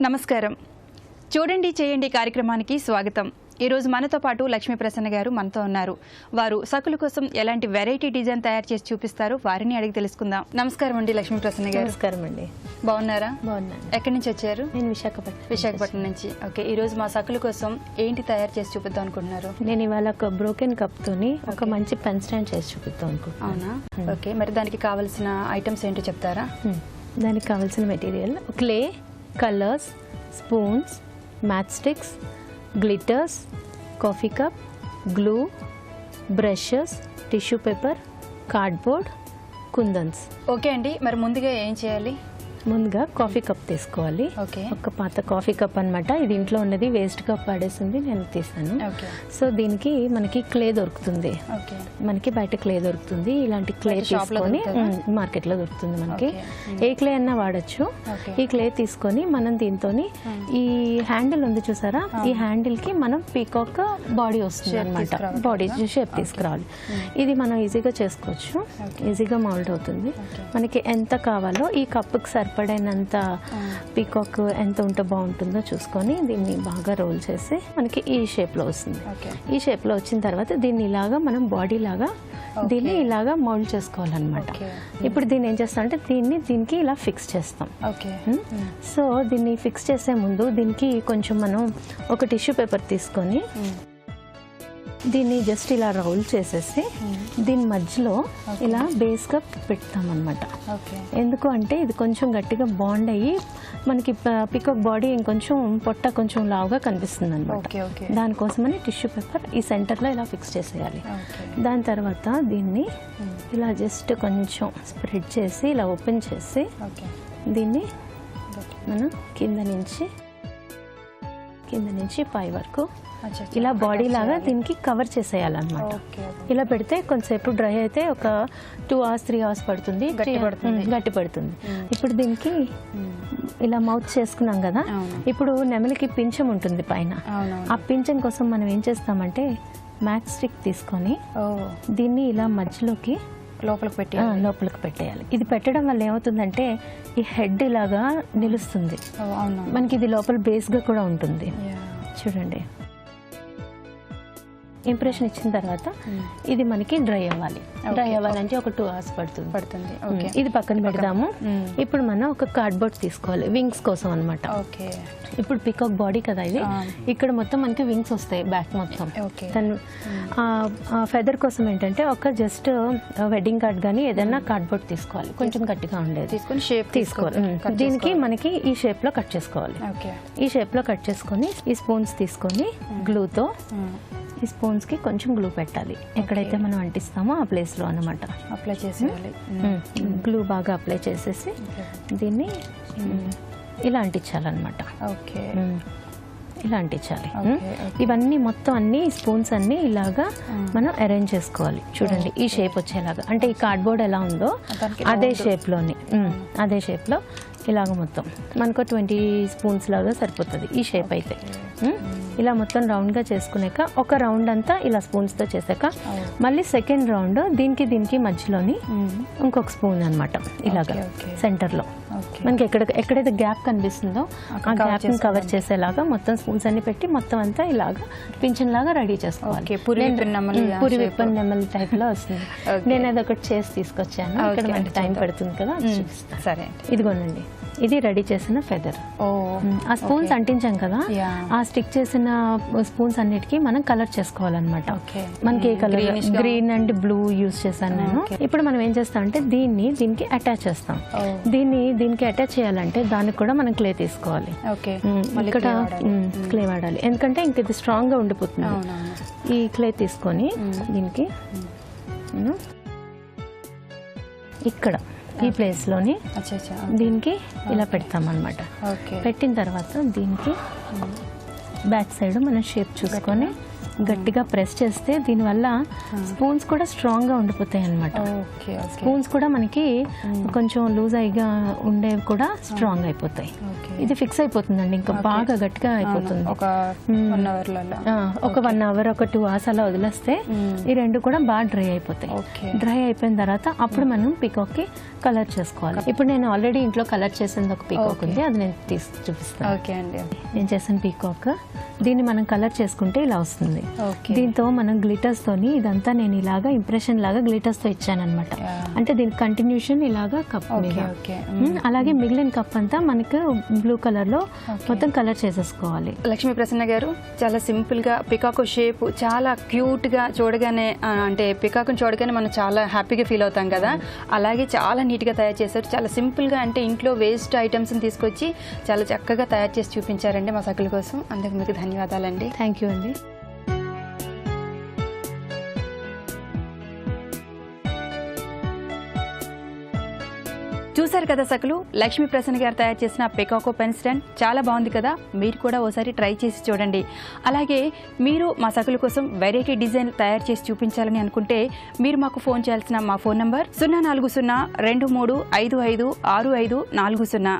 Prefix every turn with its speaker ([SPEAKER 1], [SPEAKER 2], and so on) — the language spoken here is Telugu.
[SPEAKER 1] నమస్కారం. చూడండి చేయండి కార్యక్రమానికి స్వాగతం. ఈ రోజు మనతో పాటు లక్ష్మీ ప్రసన్న గారు మనతో ఉన్నారు. వారు సకుల కోసం ఎలాంటి వెరైటీ డిజైన్ తయారు చేసి చూపిస్తారు, వారిని అడిగి తెలుసుకుందాం. నమస్కారం అండి లక్ష్మీ ప్రసన్న గారు.
[SPEAKER 2] నమస్కారం అండి.
[SPEAKER 1] బాగున్నారా?
[SPEAKER 2] బాగున్నాను.
[SPEAKER 1] ఎక్కడి నుంచి వచ్చారు?
[SPEAKER 2] నేను విశాఖపట్నం
[SPEAKER 1] నుంచి. ఓకే, ఈ రోజు మా సకుల కోసం ఏంటి తయారు చేసి చూపిద్దాం అనుకుంటున్నారు?
[SPEAKER 2] నేను ఇవాళ ఒక బ్రోకెన్ కప్ తోని ఒక మంచి పెన్ స్టాండ్ చేసి చూపిద్దాం అనుకుంటున్నాను.
[SPEAKER 1] అవునా? ఓకే, మరి దానికి కావాల్సిన ఐటమ్స్ ఏంటో చెప్తారా?
[SPEAKER 2] దానికి కావాల్సిన material clay, colours, spoons, match sticks, glitters, coffee cup, glue, brushes, tissue paper, cardboard, కుందన్స్.
[SPEAKER 1] ఓకే అండి, మరి ముందుగా ఏం చేయాలి?
[SPEAKER 2] ముందుగా కాఫీ కప్ తీసుకోవాలి.
[SPEAKER 1] ఓకే,
[SPEAKER 2] ఒక పాత కాఫీ కప్ అన్నమాట. ఇది ఇంట్లో ఉన్నది, వేస్ట్ కప్ పడేసింది, నేను తీసాను.
[SPEAKER 1] ఓకే.
[SPEAKER 2] సో దీనికి మనకి క్లే దొరుకుతుంది.
[SPEAKER 1] ఓకే,
[SPEAKER 2] మనకి బయట క్లే దొరుకుతుంది. ఇలాంటి క్లే తీసుకొని మార్కెట్ లో దొరుకుతుంది మనకి. ఏ క్లే అన్నా వాడచ్చు. ఈ క్లే తీసుకొని మనం దీంతో ఈ హ్యాండిల్ ఉంది చూసారా, ఈ హ్యాండిల్ కి మనం పీకాక్ బాడీ వస్తుంది అనమాట. బాడీ షేప్ తీసుకురావాలి. ఇది మనం ఈజీగా చేసుకోవచ్చు, ఈజీగా మౌల్డ్ అవుతుంది. మనకి ఎంత కావాలో ఈ కప్పుకి సరిపడైనంత పీకాక్ ఎంత ఉంటే బాగుంటుందో చూసుకొని దీన్ని బాగా రోల్ చేసి మనకి ఈ షేప్ లో వస్తుంది. ఈ షేప్ లో వచ్చిన తర్వాత దీన్ని ఇలాగా మనం బాడీ లాగా దీన్ని ఇలాగా మౌల్డ్ చేసుకోవాలన్నమాట. ఇప్పుడు దీన్ని ఏం చేస్తాం అంటే దీనికి ఇలా ఫిక్స్ చేస్తాం. సో దీన్ని ఫిక్స్ చేసే ముందు దీనికి కొంచెం మనం ఒక టిష్యూ పేపర్ తీసుకొని దీన్ని జస్ట్ ఇలా రోల్ చేసేసి దీని మధ్యలో ఇలా బేస్గా పెడతాం అనమాట. ఎందుకు అంటే ఇది కొంచెం గట్టిగా బాండ్ అయ్యి మనకి పికాక్ బాడీ ఇంకొంచెం పొట్ట కొంచెం లావుగా కనిపిస్తుంది అనమాట. దానికోసమని టిష్యూ పేపర్ ఈ సెంటర్లో ఇలా ఫిక్స్ చేసేయాలి. దాని తర్వాత దీన్ని ఇలా జస్ట్ కొంచెం స్ప్రెడ్ చేసి ఇలా ఓపెన్ చేసి దీన్ని మనం కింద నుంచి పై వరకు ఇలా బాడీ లాగా దీనికి కవర్ చేసేయాలన్నమాట. ఇలా పెడితే కొంతసేపు డ్రై అయితే ఒక 2 hours 3 hours పడుతుంది, గట్టి పడుతుంది. ఇప్పుడు దీనికి ఇలా మౌత్ చేసుకున్నాం కదా, ఇప్పుడు నెమలికి పింఛం ఉంటుంది పైన. ఆ పింఛం కోసం మనం ఏం చేస్తామంటే మ్యాచ్ స్టిక్ తీసుకొని దీన్ని ఇలా మధ్యలోకి లోపలికి పెట్టేయాలి. ఇది పెట్టడం వల్ల ఏమవుతుందంటే ఈ హెడ్ ఇలాగా నిలుస్తుంది మనకి. ఇది లోపల బేస్గా కూడా ఉంటుంది. చూడండి, ఇంప్రెషన్ ఇచ్చిన తర్వాత ఇది మనకి డ్రై అవ్వాలంటే ఒక 2 hours పడుతుంది. ఇది పక్కన పెడదాము. ఇప్పుడు మనం ఒక కార్డ్బోర్డ్ తీసుకోవాలి వింగ్స్ కోసం అనమాట. ఇప్పుడు పికాక్ బాడీ కదా ఇది, ఇక్కడ మొత్తం మనకి వింగ్స్ వస్తాయి బ్యాక్ మొత్తం. ఫెదర్ కోసం ఏంటంటే ఒక జస్ట్ వెడ్డింగ్ కార్డ్ కానీ ఏదైనా కార్డ్బోర్డ్ తీసుకోవాలి, కొంచెం గట్టిగా ఉండేది తీసుకోవాలి. దీనికి మనకి ఈ షేప్ లో కట్ చేసుకోవాలి. ఈ షేప్ లో కట్ చేసుకొని ఈ స్పూన్స్ తీసుకొని గ్లూతో ఈ స్పూన్స్ కి కొంచెం గ్లూ పెట్టాలి. ఎక్కడైతే మనం అంటిస్తామో ఆ ప్లేస్ లో అన్నమాట
[SPEAKER 1] అప్లై చేసేయాలి.
[SPEAKER 2] గ్లూ బాగా అప్లై చేసేసి దీన్ని ఇలా అంటించాలన్నమాట. ఇలా అంటించాలి. ఇవన్నీ మొత్తం అన్ని స్పూన్స్ అన్ని ఇలాగా మనం అరేంజ్ చేసుకోవాలి. చూడండి, ఈ షేప్ వచ్చేలాగా, అంటే ఈ కార్డ్బోర్డ్ ఎలా ఉందో అదే షేప్ లో ఇలాగ మొత్తం మనకు 20 స్పూన్స్ లాగా సరిపోతుంది ఈ షేప్ అయితే. ఇలా మొత్తం రౌండ్గా చేసుకున్నాక ఒక రౌండ్ అంతా ఇలా స్పూన్స్తో చేశాక మళ్ళీ సెకండ్ రౌండ్ దీనికి మధ్యలోని ఇంకొక స్పూన్ అనమాట ఇలాగా సెంటర్లో మనకి ఎక్కడైతే గ్యాప్ కనిపిస్తుందో ఆ గ్యాప్ని కవర్ చేసేలాగా మొత్తం స్పూన్స్ అన్ని పెట్టి మొత్తం అంతా ఇలాగా పింఛన్ లాగా రెడీ చేసుకోవాలి. పూరి విప్పన్ నెమలి టైప్లో వస్తుంది. నేను అది ఒకటి చేసి తీసుకొచ్చాను. ఇక్కడ మనకి టైం పడుతుంది కదా, సరే ఇదిగోనండి, ఇది రెడీ చేసిన ఫెదర్. ఆ స్పూన్స్ అంటించాం కదా, ఆ స్టిక్ చేసిన స్పూన్స్ అన్నిటికీ మనం కలర్ చేసుకోవాలన్నమాట. మనకి ఏ colour, green and blue use చేశాను నేను. ఇప్పుడు మనం ఏం చేస్తాం అంటే దీనికి అటాచ్ చేస్తాం. దీనికి అటాచ్ చేయాలంటే దానికి కూడా మనం క్లే తీసుకోవాలి. ఇక్కడ క్లే వాడాలి, ఎందుకంటే ఇంక ఇది స్ట్రాంగ్ గా ఉండిపోతుంది. ఈ క్లే తీసుకొని దీనికి ఇక్కడ ఈ ప్లేస్ లోని దీనికి ఇలా పెడతాం అన్నమాట. పెట్టిన తర్వాత దీనికి బ్యాక్ సైడ్ మనం షేప్ చూసుకొని గట్టిగా ప్రెస్ చేస్తే దీనివల్ల స్పూన్స్ కూడా స్ట్రాంగ్గా ఉండిపోతాయి అన్నమాట. స్పూన్స్ కూడా మనకి కొంచెం లూజ్ అయిగా ఉండేవి కూడా స్ట్రాంగ్ అయిపోతాయి. ఇది ఫిక్స్ అయిపోతుందండి, ఇంకా బాగా గట్టిగా అయిపోతుంది. ఒక 1 అవర్ ఒక 2 అవర్స్ అలా వదిలేస్తే ఈ రెండు కూడా బాగా డ్రై అయిపోతాయి. డ్రై అయిపోయిన తర్వాత అప్పుడు మనం పీకాక్ కి కలర్ చేసుకోవాలి. ఇప్పుడు నేను ఆల్రెడీ ఇంట్లో కలర్ చేసింది ఒక పీకాక్ ఉంది, అది నేను తీసి చూపిస్తాను.
[SPEAKER 1] ఓకే అండి.
[SPEAKER 2] నేను చేసిన పీకాక్, దీన్ని మనం కలర్ చేసుకుంటే ఇలా వస్తుంది. దీంతో మనం గ్లిటర్స్ తోని ఇదంతా నేను ఇలాగా ఇంప్రెషన్ లాగా గ్లిటర్స్ తో ఇచ్చాను అనమాట. అంటే దీని కంటిన్యూషన్ ఇలాగా కప్ మీద, అలాగే మిగిలిన కప్ అంతా మనకు బ్లూ కలర్ లో మొత్తం కలర్ చేసేసుకోవాలి.
[SPEAKER 1] లక్ష్మీ ప్రసన్న గారు చాలా సింపుల్ గా పికాక్ షేప్ చాలా క్యూట్ గా చూడగానే, అంటే పికాక్ చూడగానే మనం చాలా హ్యాపీగా ఫీల్ అవుతాం కదా, అలాగే చాలా నీట్ గా తయారు చేశారు. చాలా సింపుల్ గా, అంటే ఇంట్లో వేస్ట్ ఐటమ్స్ తీసుకొచ్చి చాలా చక్కగా తయారు చేసి చూపించారండి మా సకుల కోసం. అందుకు మీకు ధన్యవాదాలండి.
[SPEAKER 2] థ్యాంక్ యూ అండి.
[SPEAKER 1] చూసారు కదా సకులు, లక్ష్మీ ప్రసన్న గారు తయారు చేసిన పికాకో పెన్ స్టాండ్ చాలా బాగుంది కదా. మీరు కూడా ఓసారి ట్రై చేసి చూడండి. అలాగే మీరు మా సకుల కోసం వెరైటీ డిజైన్ తయారు చేసి చూపించాలని అనుకుంటే మీరు మాకు ఫోన్ చేయాల్సిన మా ఫోన్ నంబర్ 04023556540.